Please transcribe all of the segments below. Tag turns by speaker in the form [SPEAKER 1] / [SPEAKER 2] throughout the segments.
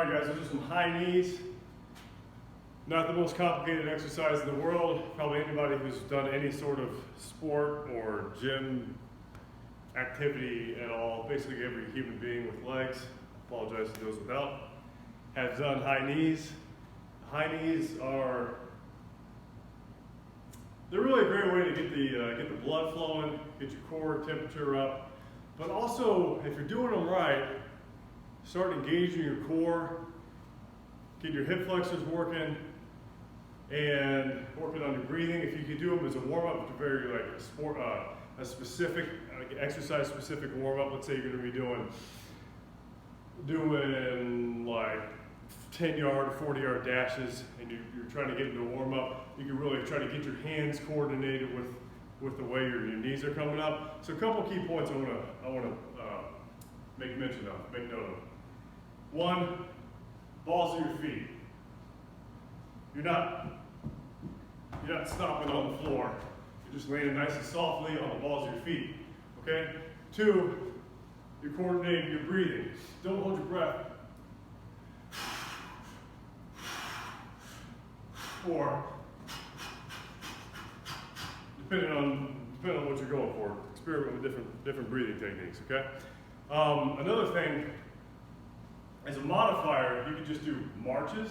[SPEAKER 1] All right, guys, those are some high knees. Not the most complicated exercise in the world. Probably anybody who's done any sort of sport or gym activity at all, basically every human being with legs, apologize to those without, has done high knees. High knees are, they're really a great way to get the blood flowing, get your core temperature up, but also if you're doing them right, start engaging your core, get your hip flexors working, and working on your breathing. If you could do them as a warm-up, it's a very like a sport, a specific, like exercise-specific warm-up. Let's say you're going to be doing like 10-yard or 40-yard dashes, and you're trying to get into a warm-up. You can really try to get your hands coordinated with the way your knees are coming up. So a couple key points I want to make mention of, make note of. One, balls of your feet. You're not stomping on the floor. You're just landing nice and softly on the balls of your feet. Okay? Two, you're coordinating your breathing. Don't hold your breath. Or depending on what you're going for, experiment with different breathing techniques. Okay? Another thing, as a modifier, you could just do marches.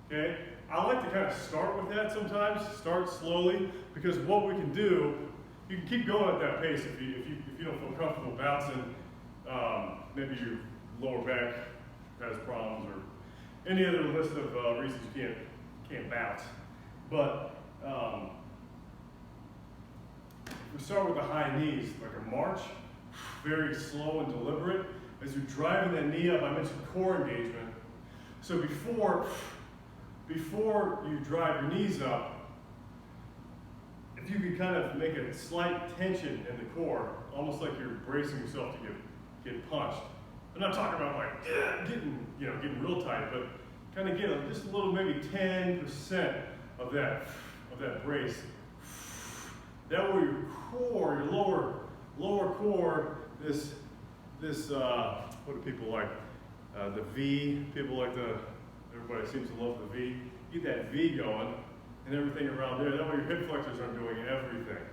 [SPEAKER 1] Okay? I like to kind of start with that sometimes, start slowly, because what we can do, you can keep going at that pace if you don't feel comfortable bouncing. Maybe your lower back has problems or any other list of reasons you can't bounce. But if we start with the high knees, like a march, very slow and deliberate. As you're driving that knee up, I mentioned core engagement. So before you drive your knees up, if you could kind of make a slight tension in the core, almost like you're bracing yourself to get punched. I'm not talking about like getting real tight, but kind of get just a little, maybe 10% of that brace. That way your core, your lower core, this what do people like? The V. People like everybody seems to love the V. Get that V going and everything around there. That way your hip flexors aren't doing everything.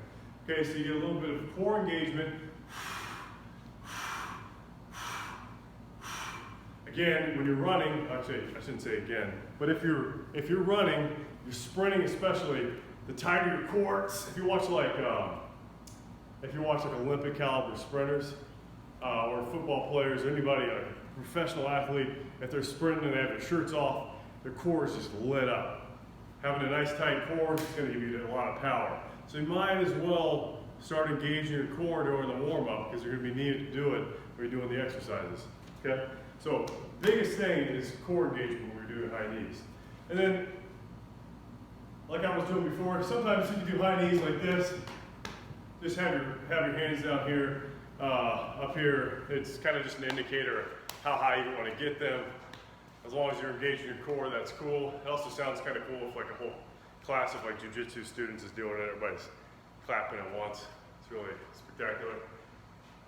[SPEAKER 1] Okay, so you get a little bit of core engagement. Again, when you're running, actually I shouldn't say again, but if you're running, you're sprinting especially, the tighter your core. If you watch like Olympic caliber sprinters or football players, or anybody, a professional athlete, if they're sprinting and they have their shirts off, their core is just lit up. Having a nice tight core is going to give you a lot of power. So you might as well start engaging your core during the warm-up because you're going to be needed to do it when you're doing the exercises. Okay? So biggest thing is core engagement when we're doing high knees. And then, like I was doing before, sometimes you can do high knees like this. Just have your hands down here, up here. It's kind of just an indicator of how high you want to get them. As long as you're engaging your core, that's cool. It also sounds kind of cool if like a whole class of like jiu-jitsu students is doing it. Everybody's clapping at once. It's really spectacular.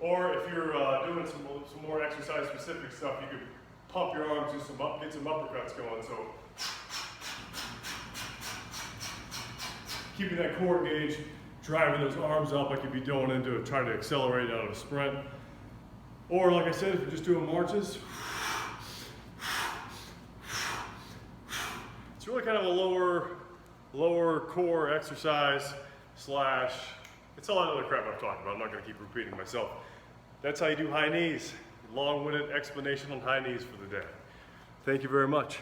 [SPEAKER 1] Or if you're doing some more exercise-specific stuff, you could pump your arms, get some uppercuts going. So keeping that core engaged, driving those arms up like you'd be going into trying to accelerate out of a sprint. Or like I said, if you're just doing marches, it's really kind of a lower core exercise / it's all that other crap I've talked about. I'm not going to keep repeating myself. That's how you do high knees. Long-winded explanation on high knees for the day. Thank you very much.